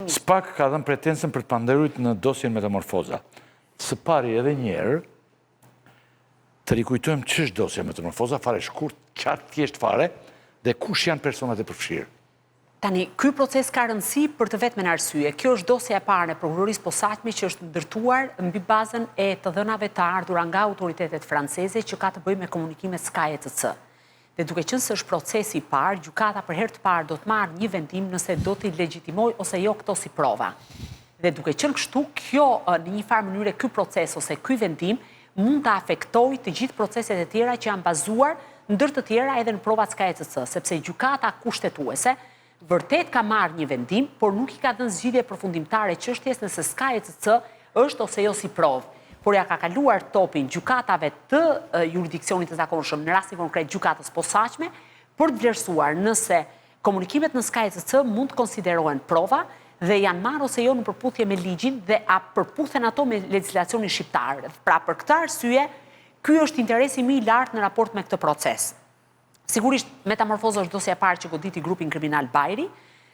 SPAK ka dhënë pretensën për të pandehurit në dosjen Metamorfoza. Së pari edhe njerë, të rikujtojmë ç'është dosja Metamorfoza, fare shkurt, qartë, thjesht fare, dhe kush janë personat e përfshirë. Tani, ky proces ka rëndësi për të vetmen arsye. Kjo është dosja e parë e prokurorisë posaçme që është ndërtuar mbi bazën e të dhënave të ardhura nga autoritetet franceze që ka të bëjë me komunikimet Sky ETC. Dhe duke qenë se është procesi i parë, gjykata për herë të parë do të marrë një vendim nëse do t'i legjitimoj ose jo këto si prova. Dhe duke qenë kështu, kjo në një farë mënyre ky proces ose ky vendim mund të afektojë të gjithë proceset e tjera që janë bazuar ndër të tjera edhe në provat Sky ETC, sepse gjykata kushtetuese vërtet ka marrë një vendim, por nuk i ka dhënë zgjidhje përfundimtare çështjes nëse Sky ETC është ose jo si provë. Por ja ka kaluar topin gjykatave të jurisdiksionit të zakonshëm, në rastin konkret gjykatës posaçme, për të vlerësuar nëse komunikimet në Sky ETC mund të konsiderohen prova dhe janë marrë ose jo në përputhje me ligjin dhe a përputhen ato me legjislacionin shqiptar. Pra për këtë arsye, ky është interesi më i lartë në raport me këtë proces. Sigurisht, Metamorfoza është dosja e parë që goditi grupin kriminal Bajri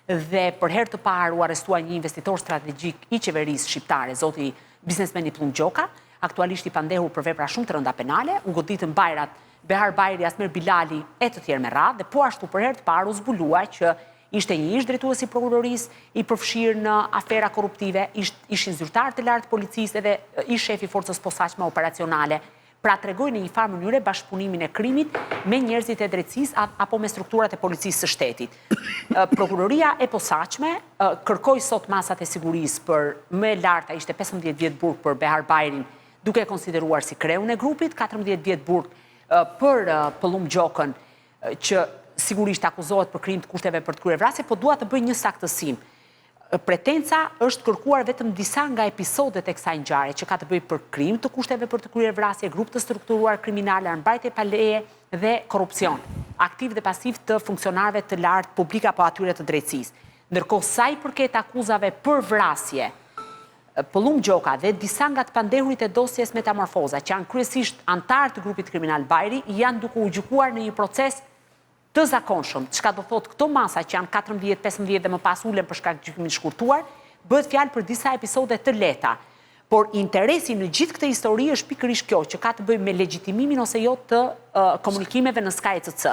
dhe për herë të parë u arrestua një investitor strategjik i qeverisë shqiptare, zoti biznesmeni Plum Gjoka, aktualisht i pandehur për vepra shumë të rënda penale, u goditën bajrat Behar Bajri, Asmer Bilali e të tjerë me radhë, dhe po ashtu për herë të parë u zbulua që ishte një ish drejtues i prokurorisë i përfshirë në afera korruptive, ishin zyrtar të lartë policisë edhe ish shefi forcës posaçme operacionale. Pra tregoj në një farë mënyre bashkëpunimin e krimit me njerëzit e drejtësisë apo me strukturat e policisë së shtetit. Prokuroria e posaçme kërkoi sot masat e sigurisë për më larta, ishte 15 vjet burg për Behar Bajrin, duke konsideruar si kreun e grupit, 14 vjet burg për Plum Gjokën, që sigurisht akuzohet për krim të kushteve për të kryer vrasje, po dua të bëj një saktësim. Pretenca është kërkuar vetëm disa nga episodet e kësaj ngjarje që ka të bëjë për krim të kushteve për të kryer vrasje, grup të strukturuar kriminal, armbajtje pa leje dhe korrupsion, aktiv dhe pasiv të funksionarëve të lartë publik apo atyre të drejtësisë. Ndërkohë sa i përket akuzave për vrasje, Plum Gjoka dhe disa nga të pandehurit e dosjes Metamorfoza, që janë kryesisht antarë të grupit kriminal Bajri, janë duke u gjykuar në një proces të zakonshëm, çka do thotë këto masa që janë 14, 15 dhe më pas ulen për shkak të gjykimit shkurtuar, bëhet fjalë për disa episode të lehta. Por interesi në gjithë këtë histori është pikërisht kjo, që ka të bëjë me legjitimimin ose jo të komunikimeve në Sky ETC.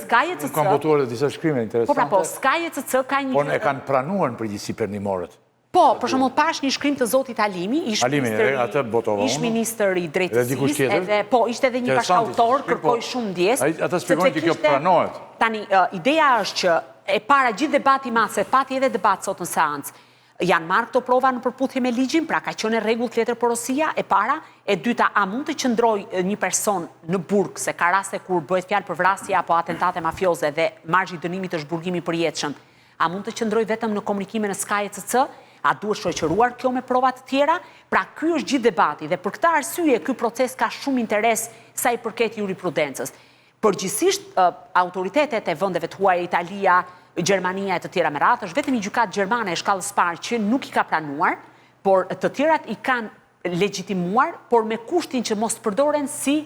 Sky ETC kanë votuar disa shkrime interesante. Po, Sky ETC ka një... Po e kanë pranuar në përgjithësi perëndimorët. Po, për shembull pash një shkrim të zotit Alimi, ish ministër i drejtësisë, edhe po ishte edhe një bashkautor, kërkoi shumë ndjesë. Ata shpjegojnë që kjo pranohet. Tani, ideja është që e para gjithë debati madh, se pati edhe debat sot në seancë, janë marrë këto prova në përputhje me ligjin, pra ka qenë rregull letërporosia, e para, e dyta, a mund të qëndrojë një person në burg, se ka raste kur bëhet fjalë për vrasje apo atentate mafioze dhe marzhi i dënimit është burgimi i përjetshëm, a mund të qëndrojë vetëm në komunikime në Sky ETC? A duhet shoqëruar kjo me prova të tjera? Pra ky është gjithë debati dhe për këtë arsye ky proces ka shumë interes sa i përket jurisprudencës. Përgjithsisht autoritetet e vendeve të huaja, Italia, Gjermania e të tjera me radhë, është vetëm një gjykatë gjermane e shkallës parë që nuk i ka pranuar, por të tjerat i kanë legjitimuar, por me kushtin që mos përdoren si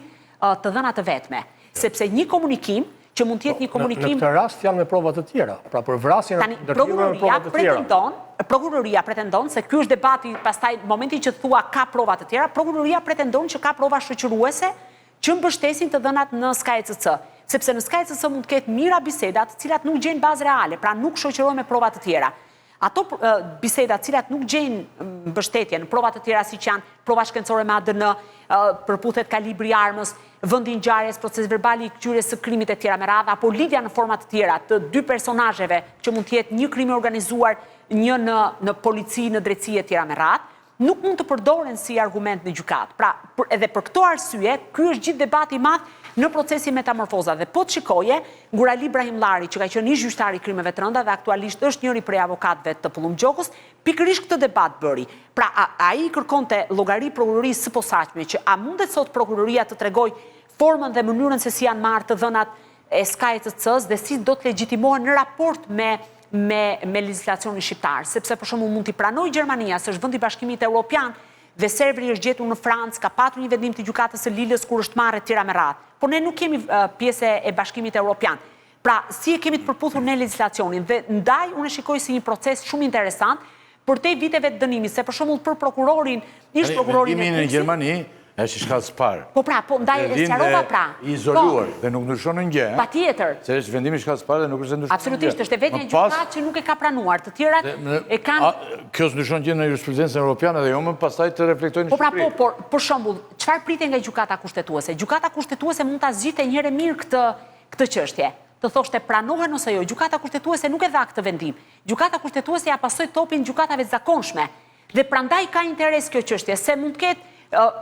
të dhëna të vetme. Sepse një komunikim që mund të jetë një komunikim... Në këtë rast janë me provat të tjera, pra për vrasjen ndërtimin me provat të tjera. Prokuroria pretendon se ky është debati, pastaj momenti që thua ka prova të tjera, prokuroria pretendon që ka prova shoqëruese që mbështesin të dhënat në Sky ETC, sepse në Sky ETC mund të ketë mira biseda të cilat nuk gjejnë bazë reale, pra nuk shoqërohen me prova të tjera. Ato biseda të cilat nuk gjejnë mbështetje në prova të tjera siç janë prova shkencore me ADN, përputhet kalibri i armës, vendi i ngjarjes, proces verbal i këqyrjes së krimit e tjera me radhë, apo lidhja në forma të tjera të dy personazheve që mund të jetë një krim i organizuar, një në polici, në drejtësi e tjera me radhë, nuk mund të përdoren si argument në gjykatë. Pra, edhe për këto arsye, ky është gjithë debati i madh në procesin Metamorfoza. Dhe po të shikoje, Gurali Ibrahimllari, që ka qenë ish gjyqtar i krimeve të rënda dhe aktualisht është njëri prej avokatëve të Plum Gjokës, pikërisht këtë debat bëri. Pra, ai kërkonte llogari prokurorisë së posaçme që a mundet sot prokuroria të tregoj formën dhe mënyrën se si janë marrë të dhënat e Sky ETC-s dhe si do të legjitimohen në raport me legjislacionin shqiptar, sepse për shembull mund t'i pranojë Gjermania, se është vendi i Bashkimit Evropian, dhe serveri është gjetur në Francë, ka patur një vendim të gjykatës së Lilës kur është marrë etj me radhë. Por ne nuk kemi pjesë e Bashkimit Evropian. Pra, si e kemi të përputhur në legislacionin dhe ndaj unë e shikoj si një proces shumë interesant për te viteve të dënimit, se për shembull për prokurorin, ish prokurorin Vendimin në Gjermani është i shkallës parë. Po pra, po ndaj e sqarova pra. I izoluar dhe nuk ndryshon në gjë. Patjetër. Se është vendimi i shkallës parë dhe nuk është ndryshon në gjë. Absolutisht, është vetëm një gjykatë që nuk e ka pranuar. Të tjerat e kanë. Kjo s'ndryshon gjë në jurisprudencën europiane dhe jo më pastaj të reflektojnë në Po pra, Shqipëri. po, për shembull, çfarë pritet nga gjykata kushtetuese? Gjykata kushtetuese mund ta zgjidhte një herë mirë këtë çështje. Të thoshte pranohen ose jo. Gjykata kushtetuese nuk e dha këtë vendim. Gjykata kushtetuese ja pasoi topin gjykatave të zakonshme. Dhe prandaj ka interes kjo çështje, se mund të ketë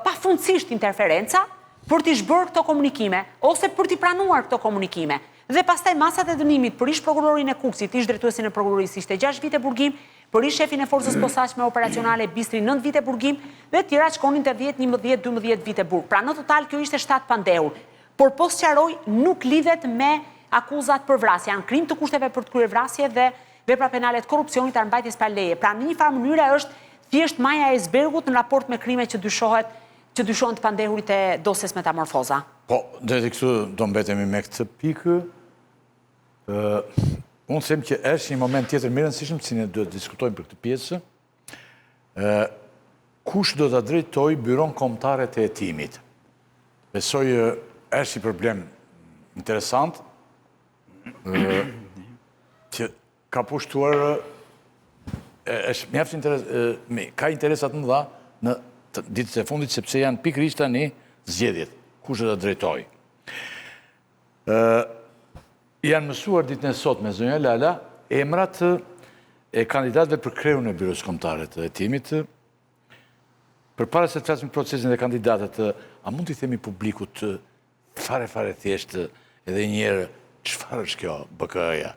pafundësisht interferenca për t'i zhbërë këto komunikime, ose për t'i pranuar këto komunikime. Dhe pastaj masat e dënimit për ish prokurorin e Kuksit, ish drejtuesin e prokurorisë, ishte 6 vite burgim, për ish shefin e forcës posaçme operacionale Bistri 9 vite burgim, dhe tjera shkonin te 10, 11, 12 vite burg. Pra në total kjo ishte 7 pandehur. Por po sqaroj nuk lidhet me akuzat për vrasje, janë krim të kushteve për të kryer vrasje dhe vepra penale të korrupsionit, armbajtjes pa leje. Pra në një farë mënyre është thjesht maja e icebergut në raport me krime që dyshohen të pandehurit e dosjes Metamorfoza. Po, dhe këtu do mbetemi me këtë pikë. Unë them që është një moment tjetër më i rëndësishëm, si ne duhet të diskutojmë për këtë pjesë. Kush do ta drejtojë Byron Kombëtare të Hetimit? Besoj është një problem interesant që ka pushtuar është mjaft ka interesat më dha në ditët e fundit, sepse janë pikërisht tani zgjedhjet, kush do ta drejtojë. Janë mësuar ditën e sotme me zonja Lala emrat e kandidatëve për kreun e Byros Kombëtare të Hetimit. Përpara se të flasim procesin e kandidatët, a mund t'i themi publikut fare thjesht edhe një herë çfarë është kjo BKE-ja,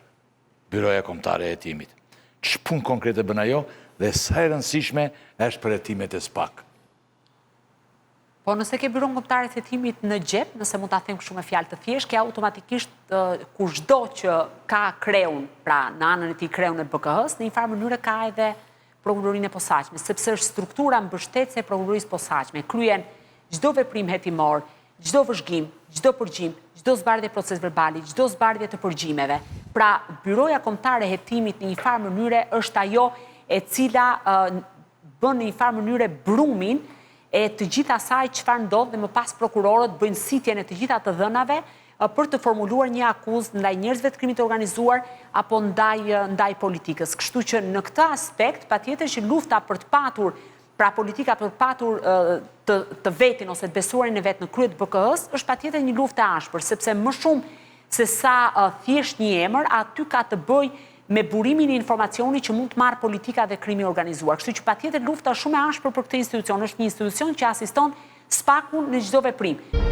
Byroja Kombëtare e Hetimit? Ç'punë konkrete bën ajo dhe sa e rëndësishme është për hetimet e SPAK? Po nëse ke Byron Kombëtare të Hetimit në xhep, nëse mund ta them kështu me fjalë të thjeshtë, ke automatikisht kushdo që ka kreun, pra në anën e tij kreun e BKH-s, në një farë mënyrë ka edhe prokurorinë e posaçme, sepse është struktura mbështetëse e prokurorisë posaçme. Kryen çdo veprim hetimor, çdo vëzhgim, çdo përgjim, çdo zbardhje proces verbali, çdo zbardhje të përgjimeve. Pra, Byroja Kombëtare e Hetimit në një farë mënyre është ajo e cila bën në një farë mënyre brumin e të gjithë asaj çfarë ndodh dhe më pas prokurorët bëjnë sitjen e të gjitha të dhënave për të formuluar një akuzë ndaj njerëzve të krimit të organizuar apo ndaj politikës. Kështu që në këtë aspekt, patjetër që lufta për të patur, pra politika për të patur të vetin ose të besuarin e vet në krye të BKH-s, është patjetër një luftë e ashpër, sepse më shumë se sa thjesht një emër, aty ka të bëj me burimin e informacionit që mund të marrë politika dhe krimi organizuar. Kështu që patjetër lufta është shumë e ashpër për këtë institucion, është një institucion që asiston SPAK-un në çdo veprim.